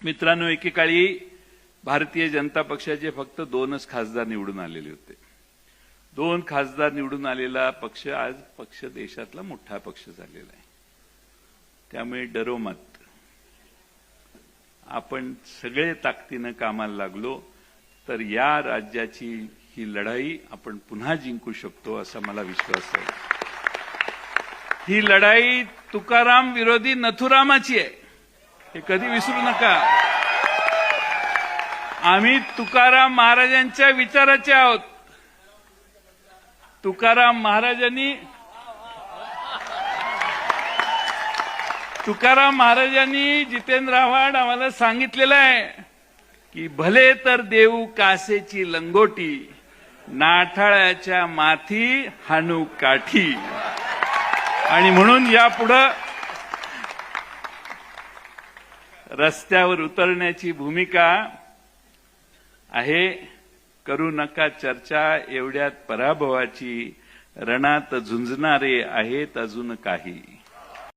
मित्रांनो, एकेकाळी भारतीय जनता पक्षाचे फक्त 2च खासदार निवडून आलेले होते. 2 खासदार निवडून आलेला पक्ष आज पक्ष देशातला मोठा पक्ष झालेला आहे. त्यामुळे डरो मत. आपण सगळे ताकदीनं कामाला लागलो तर या राज्याची ही लढाई आपण पुन्हा जिंकू शकतो असा मला विश्वास आहे. ही लढाई तुकाराम विरोधी नथुरामाची आहे, हे कधी विसरू नका. आम्ही तुकाराम महाराजांच्या विचाराचे आहोत. तुकाराम महाराजांनी जितेंद्र आव्हाड आम्हाला सांगितलेलं आहे की भले तर देऊ कासेची लंगोटी, नाठाळ्याच्या माथी हाणू काठी. आणि म्हणून यापुढे रस्त्यावर उतरण्याची भूमिका आहे. करू नका चर्चा एवढ्यात पराभवाची, रणात झुंजणारे आहेत अजून काही.